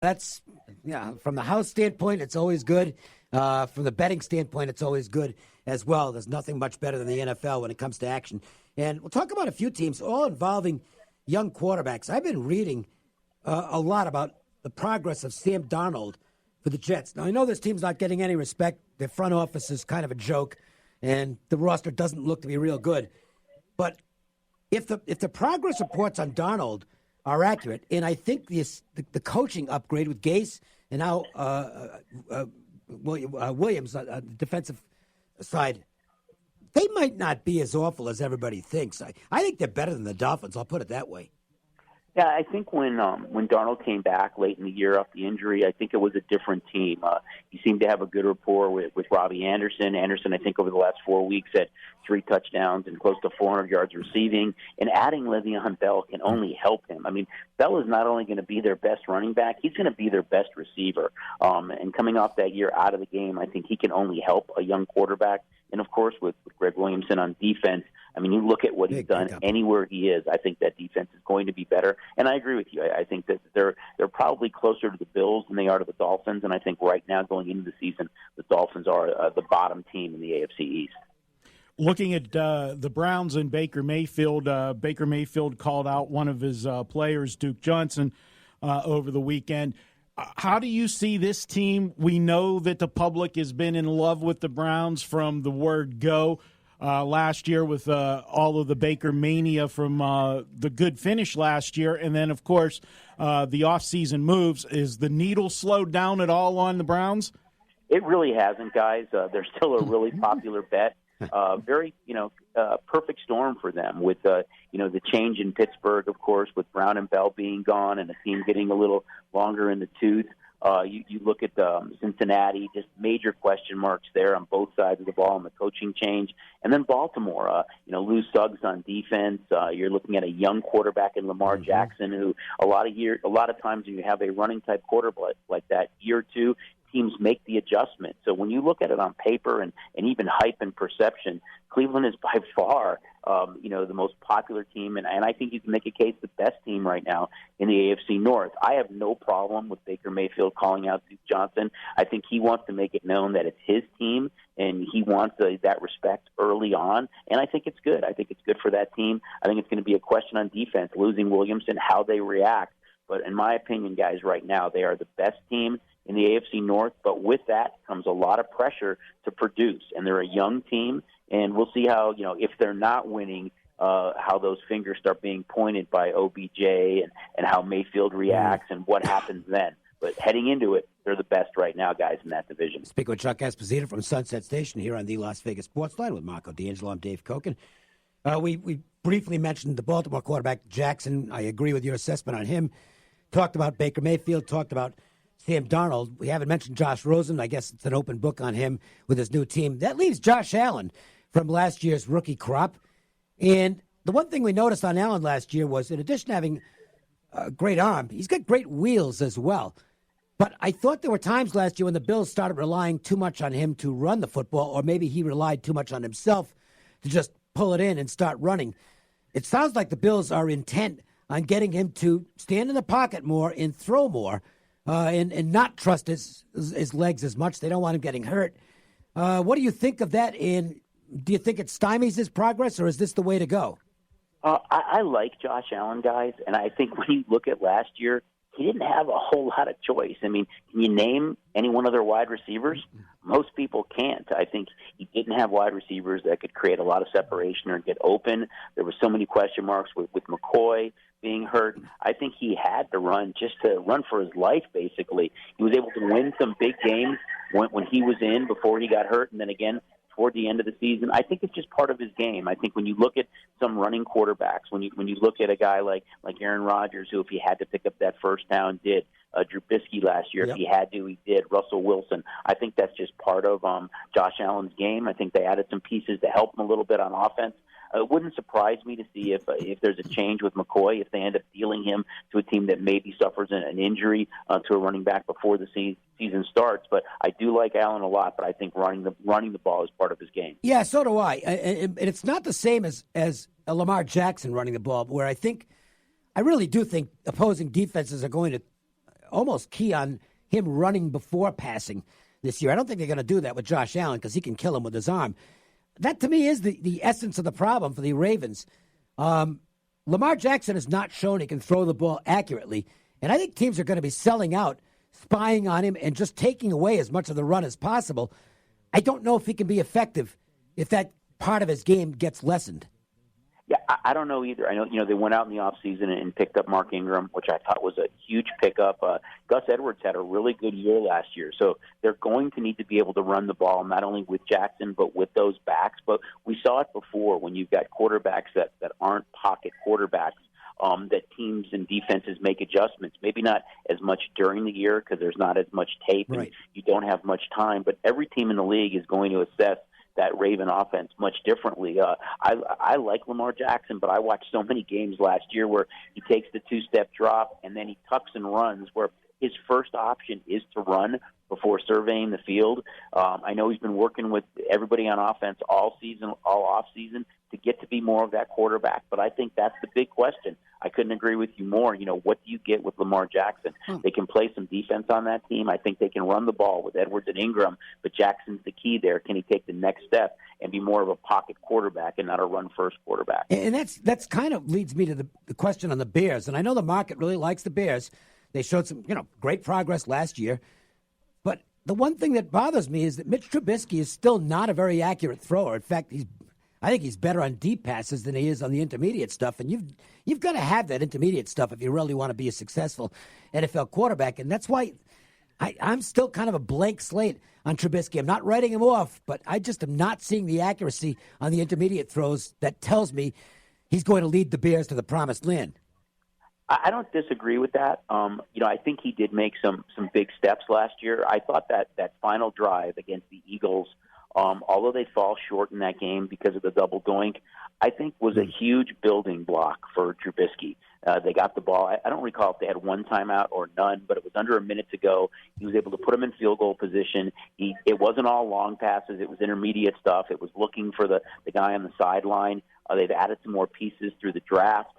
That's, from the house standpoint, it's always good. From the betting standpoint, it's always good as well. There's nothing much better than the NFL when it comes to action. And we'll talk about a few teams, all involving young quarterbacks. I've been reading a lot about the progress of Sam Darnold for the Jets. Now, I know this team's not getting any respect. Their front office is kind of a joke, and the roster doesn't look to be real good. But if the progress reports on Darnold are accurate, and I think the coaching upgrade with Gase and now Williams on the defensive side, they might not be as awful as everybody thinks. I think they're better than the Dolphins. I'll put it that way. Yeah, I think when Darnold came back late in the year off the injury, I think it was a different team. He seemed to have a good rapport with Robbie Anderson. Anderson, I think, over the last 4 weeks had 3 touchdowns and close to 400 yards receiving. And adding Le'Veon Bell can only help him. I mean, Bell is not only going to be their best running back, he's going to be their best receiver. And coming off that year out of the game, I think he can only help a young quarterback. And, of course, with Greg Williamson on defense, I mean, you look at what he's done anywhere he is, I think that defense is going to be better. And I agree with you. I think that they're probably closer to the Bills than they are to the Dolphins. And I think right now, going into the season, the Dolphins are the bottom team in the AFC East. Looking at the Browns and Baker Mayfield called out one of his players, Duke Johnson, over the weekend. How do you see this team? We know that the public has been in love with the Browns from the word go. Last year with all of the Baker mania from the good finish last year. And then, of course, the offseason moves. Is the needle slowed down at all on the Browns? It really hasn't, guys. They're still a really popular bet. Very, perfect storm for them with, the change in Pittsburgh, of course, with Brown and Bell being gone and the team getting a little longer in the tooth. You look at Cincinnati, just major question marks there on both sides of the ball and the coaching change. And then Baltimore, Lou Suggs on defense. You're looking at a young quarterback in Lamar Jackson, who a lot of times when you have a running type quarterback like that, year or two, teams make the adjustment. So when you look at it on paper and even hype and perception, Cleveland is by far, the most popular team, and I think you can make a case the best team right now in the AFC North. I have no problem with Baker Mayfield calling out Duke Johnson. I think he wants to make it known that it's his team, and he wants that respect early on, and I think it's good. I think it's good for that team. I think it's going to be a question on defense, losing Williamson, how they react. But in my opinion, guys, right now, they are the best team in the AFC North, but with that comes a lot of pressure to produce, and they're a young team, and we'll see how, if they're not winning, how those fingers start being pointed by OBJ and how Mayfield reacts and what happens then. But heading into it, they're the best right now, guys, in that division. Speaking with Chuck Esposito from Sunset Station here on the Las Vegas Sportsline with Marco DAngelo. I'm Dave Cokin. We briefly mentioned the Baltimore quarterback, Jackson. I agree with your assessment on him. Talked about Baker Mayfield, talked about Sam Darnold. We haven't mentioned Josh Rosen. I guess it's an open book on him with his new team. That leaves Josh Allen from last year's rookie crop. And the one thing we noticed on Allen last year was, in addition to having a great arm, he's got great wheels as well. But I thought there were times last year when the Bills started relying too much on him to run the football, or maybe he relied too much on himself to just pull it in and start running. It sounds like the Bills are intent on getting him to stand in the pocket more and throw more, and not trust his legs as much. They don't want him getting hurt. What do you think of that? And do you think it stymies his progress, or is this the way to go? I like Josh Allen, guys, and I think when you look at last year, he didn't have a whole lot of choice. I mean, can you name any one of their wide receivers? Most people can't. I think he didn't have wide receivers that could create a lot of separation or get open. There were so many question marks with McCoy being hurt. I think he had to run just to run for his life, basically. He was able to win some big games when he was in before he got hurt, and then again toward the end of the season. I think it's just part of his game. I think when you look at some running quarterbacks, when you look at a guy like Aaron Rodgers, who if he had to pick up that first down, did. Drew Biskey last year, If he had to, he did. Russell Wilson. I think that's just part of Josh Allen's game. I think they added some pieces to help him a little bit on offense. It wouldn't surprise me to see if there's a change with McCoy, if they end up dealing him to a team that maybe suffers an injury to a running back before the season starts. But I do like Allen a lot, but I think running the ball is part of his game. Yeah, so do I. And it's not the same as a Lamar Jackson running the ball, where I really do think opposing defenses are going to almost key on him running before passing this year. I don't think they're going to do that with Josh Allen because he can kill him with his arm. That, to me, is the essence of the problem for the Ravens. Lamar Jackson has not shown he can throw the ball accurately, and I think teams are going to be selling out, spying on him, and just taking away as much of the run as possible. I don't know if he can be effective if that part of his game gets lessened. Yeah, I don't know either. I know, they went out in the offseason and picked up Mark Ingram, which I thought was a huge pickup. Gus Edwards had a really good year last year, so they're going to need to be able to run the ball, not only with Jackson, but with those backs. But we saw it before when you've got quarterbacks that aren't pocket quarterbacks, that teams and defenses make adjustments. Maybe not as much during the year because there's not as much tape and you don't have much time, but every team in the league is going to assess that Raven offense much differently. I like Lamar Jackson, but I watched so many games last year where he takes the two-step drop and then he tucks and runs, where his first option is to run before surveying the field. I know he's been working with everybody on offense all off season to get to be more of that quarterback, but I think that's the big question. I couldn't agree with you more. What do you get with Lamar Jackson? They can play some defense on that team. I think they can run the ball with Edwards and Ingram, but Jackson's the key there. Can he take the next step and be more of a pocket quarterback and not a run-first quarterback? And that's kind of leads me to the question on the Bears. And I know the market really likes the Bears. They showed some, great progress last year. But the one thing that bothers me is that Mitch Trubisky is still not a very accurate thrower. In fact, I think he's better on deep passes than he is on the intermediate stuff. And you've got to have that intermediate stuff if you really want to be a successful NFL quarterback. And that's why I'm still kind of a blank slate on Trubisky. I'm not writing him off, but I just am not seeing the accuracy on the intermediate throws that tells me he's going to lead the Bears to the promised land. I don't disagree with that. I think he did make some big steps last year. I thought that final drive against the Eagles, although they fall short in that game because of the double doink, I think was a huge building block for Trubisky. They got the ball. I don't recall if they had one timeout or none, but it was under a minute to go. He was able to put them in field goal position. It wasn't all long passes. It was intermediate stuff. It was looking for the guy on the sideline. They've added some more pieces through the draft.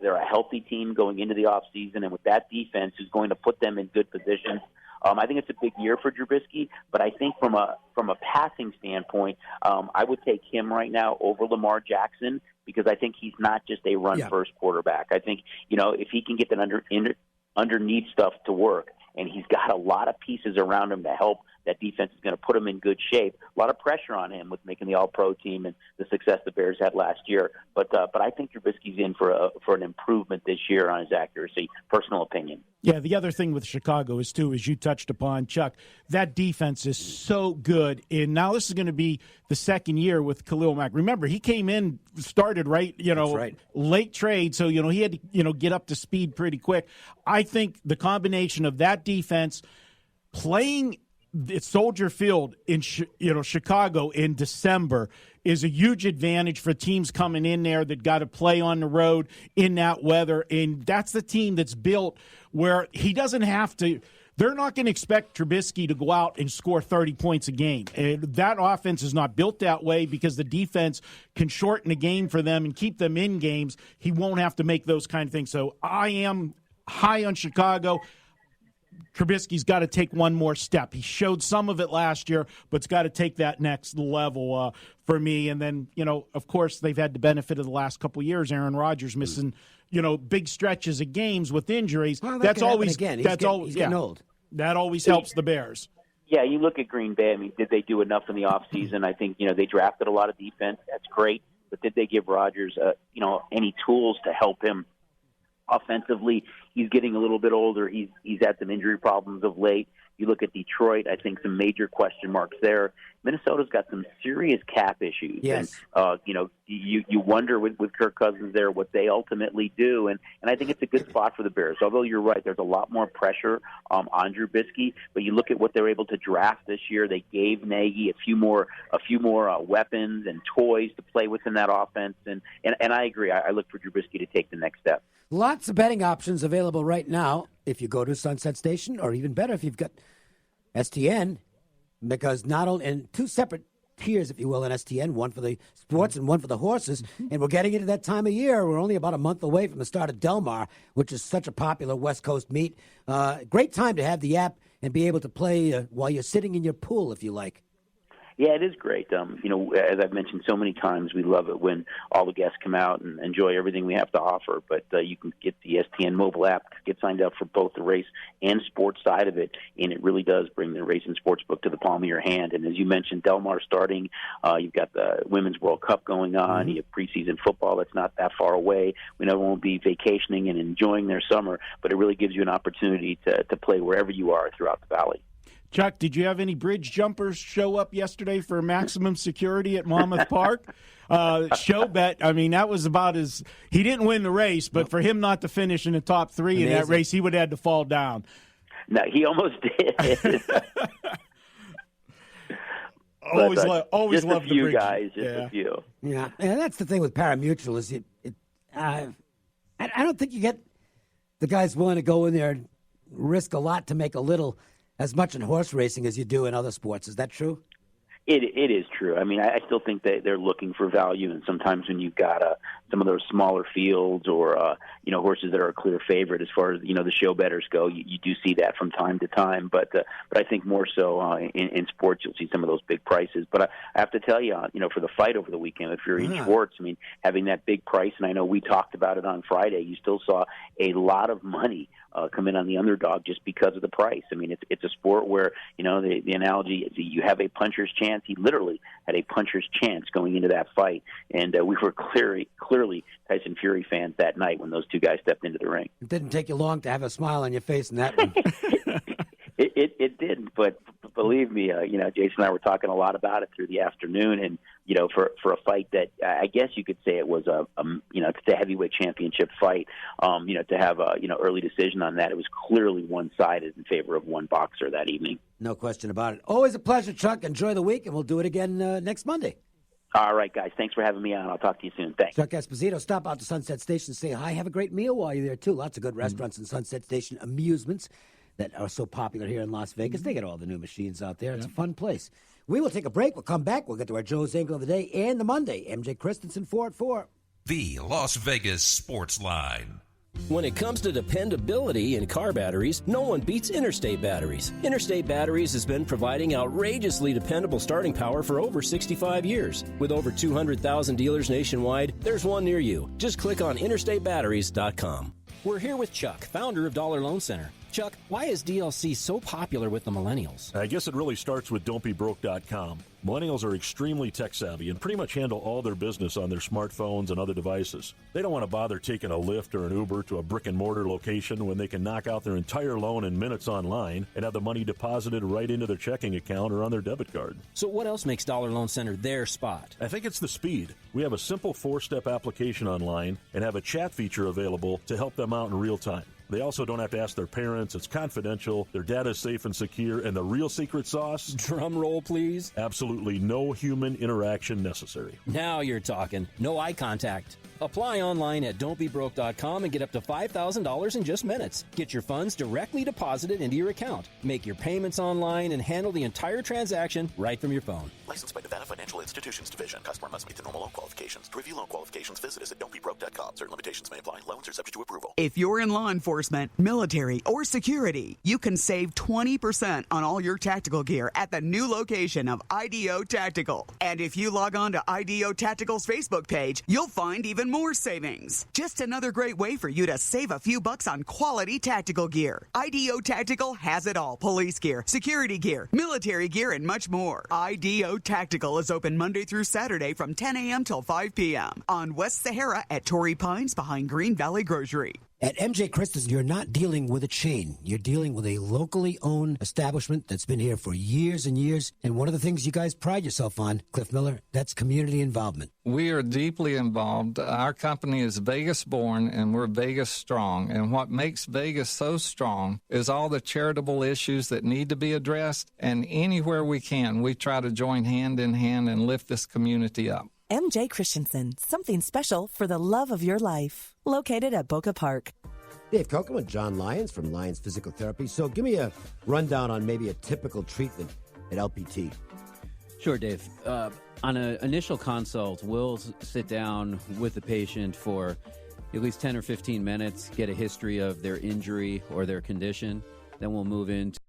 They're a healthy team going into the offseason, and with that defense who's going to put them in good positions, I think it's a big year for Trubisky, but I think from a passing standpoint, I would take him right now over Lamar Jackson because I think he's not just a run-first quarterback. I think, if he can get that underneath stuff to work, and he's got a lot of pieces around him to help, that defense is going to put him in good shape. A lot of pressure on him with making the All-Pro team and the success the Bears had last year. But I think Trubisky's in for an improvement this year on his accuracy. Personal opinion. Yeah, the other thing with Chicago is, too, as you touched upon, Chuck, that defense is so good. And now this is going to be the second year with Khalil Mack. Remember, he came in, started late trade, so, he had to, get up to speed pretty quick. I think the combination of that defense playing at Soldier Field in Chicago in December is a huge advantage for teams coming in there that got to play on the road in that weather. And that's the team that's built where he doesn't have to – they're not going to expect Trubisky to go out and score 30 points a game. And that offense is not built that way because the defense can shorten the game for them and keep them in games. He won't have to make those kind of things. So I am high on Chicago. Trubisky's got to take one more step. He showed some of it last year, but it's got to take that next level for me. And then, of course, they've had the benefit of the last couple of years. Aaron Rodgers missing, big stretches of games with injuries. Well, that's always again. He's getting old. That always helps the Bears. Yeah, you look at Green Bay. I mean, did they do enough in the offseason? I think, they drafted a lot of defense. That's great. But did they give Rodgers, any tools to help him offensively? He's getting a little bit older. He's had some injury problems of late. You look at Detroit, I think some major question marks there. Minnesota's got some serious cap issues. Yes. And, you wonder with Kirk Cousins there what they ultimately do. And I think it's a good spot for the Bears. Although you're right, there's a lot more pressure on Trubisky. But you look at what they're able to draft this year. They gave Nagy a few more weapons and toys to play with in that offense. And I agree. I look for Trubisky to take the next step. Lots of betting options available right now if you go to Sunset Station, or even better if you've got STN, because not only in two separate tiers, if you will, in STN, one for the sports and one for the horses. And we're getting into that time of year. We're only about a month away from the start of Del Mar, which is such a popular West Coast meet. Great time to have the app and be able to play while you're sitting in your pool, if you like. Yeah, it is great. As I've mentioned so many times, we love it when all the guests come out and enjoy everything we have to offer. But you can get the STN mobile app, get signed up for both the race and sports side of it, and it really does bring the race and sports book to the palm of your hand. And as you mentioned, Del Mar starting, you've got the Women's World Cup going on, you have preseason football that's not that far away. We know everyone will be vacationing and enjoying their summer, but it really gives you an opportunity to play wherever you are throughout the valley. Chuck, did you have any bridge jumpers show up yesterday for maximum security at Monmouth Park? Show bet, I mean, that was about as – he didn't win the race, but for him not to finish in the top three in that race, he would have had to fall down. No, he almost did. always love the bridge. Guys, just a few. Yeah, and that's the thing with pari-mutuel is I don't think you get the guys willing to go in there and risk a lot to make a little – as much in horse racing as you do in other sports. Is that true? It is true. I mean, I still think that they're looking for value, and sometimes when you've got some of those smaller fields or horses that are a clear favorite as far as the show bettors go, you do see that from time to time. But I think more so in sports, you'll see some of those big prices. But I have to tell you, for the fight over the weekend, if you're in Schwartz, I mean, having that big price, and I know we talked about it on Friday, you still saw a lot of money come in on the underdog just because of the price. I mean, it's a sport where, the analogy is you have a puncher's chance. He literally had a puncher's chance going into that fight. And we were clearly Tyson Fury fans that night when those two guys stepped into the ring. It didn't take you long to have a smile on your face in that one. It didn't, but believe me, Jason and I were talking a lot about it through the afternoon, and for a fight that I guess you could say it was it's a heavyweight championship fight. To have a early decision on that, it was clearly one-sided in favor of one boxer that evening. No question about it. Always a pleasure, Chuck. Enjoy the week, and we'll do it again next Monday. All right, guys. Thanks for having me on. I'll talk to you soon. Thanks. Chuck Esposito, stop out to Sunset Station, say hi, have a great meal while you're there, too. Lots of good restaurants and Sunset Station amusements that are so popular here in Las Vegas. They get all the new machines out there. It's a fun place. We will take a break. We'll come back. We'll get to our Joe's Angle of the Day and the Monday. MJ Christensen, 4 at 4. The Las Vegas Sports Line. When it comes to dependability in car batteries, no one beats Interstate Batteries. Interstate Batteries has been providing outrageously dependable starting power for over 65 years. With over 200,000 dealers nationwide, there's one near you. Just click on interstatebatteries.com. We're here with Chuck, founder of Dollar Loan Center. Chuck, why is DLC so popular with the millennials? I guess it really starts with don'tbebroke.com. Millennials are extremely tech-savvy and pretty much handle all their business on their smartphones and other devices. They don't want to bother taking a Lyft or an Uber to a brick-and-mortar location when they can knock out their entire loan in minutes online and have the money deposited right into their checking account or on their debit card. So what else makes Dollar Loan Center their spot? I think it's the speed. We have a simple 4-step application online and have a chat feature available to help them out in real time. They also don't have to ask their parents. It's confidential. Their data is safe and secure. And the real secret sauce? Drum roll, please. Absolutely no human interaction necessary. Now you're talking. No eye contact. Apply online at don'tbebroke.com and get up to $5,000 in just minutes. Get your funds directly deposited into your account. Make your payments online and handle the entire transaction right from your phone. Licensed by Nevada Financial Institutions Division. Customer must meet the normal loan qualifications. To review loan qualifications, visit us at don'tbebroke.com. Certain limitations may apply. Loans are subject to approval. If you're in law enforcement, military, or security, you can save 20% on all your tactical gear at the new location of IDO Tactical. And if you log on to IDO Tactical's Facebook page, you'll find even more savings. Just another great way for you to save a few bucks on quality tactical gear. IDO Tactical has it all. Police gear, security gear, military gear, and much more. IDO Tactical is open Monday through Saturday from 10 a.m. till 5 p.m. on West Sahara at Torrey Pines behind Green Valley Grocery. At MJ Christensen, you're not dealing with a chain. You're dealing with a locally owned establishment that's been here for years and years. And one of the things you guys pride yourself on, Cliff Miller, that's community involvement. We are deeply involved. Our company is Vegas born, and we're Vegas strong. And what makes Vegas so strong is all the charitable issues that need to be addressed. And anywhere we can, we try to join hand in hand and lift this community up. MJ Christensen, something special for the love of your life. Located at Boca Park. Dave Cokin with John Lyons from Lyons Physical Therapy. So give me a rundown on maybe a typical treatment at LPT. Sure, Dave. On an initial consult, we'll sit down with the patient for at least 10 or 15 minutes, get a history of their injury or their condition. Then we'll move into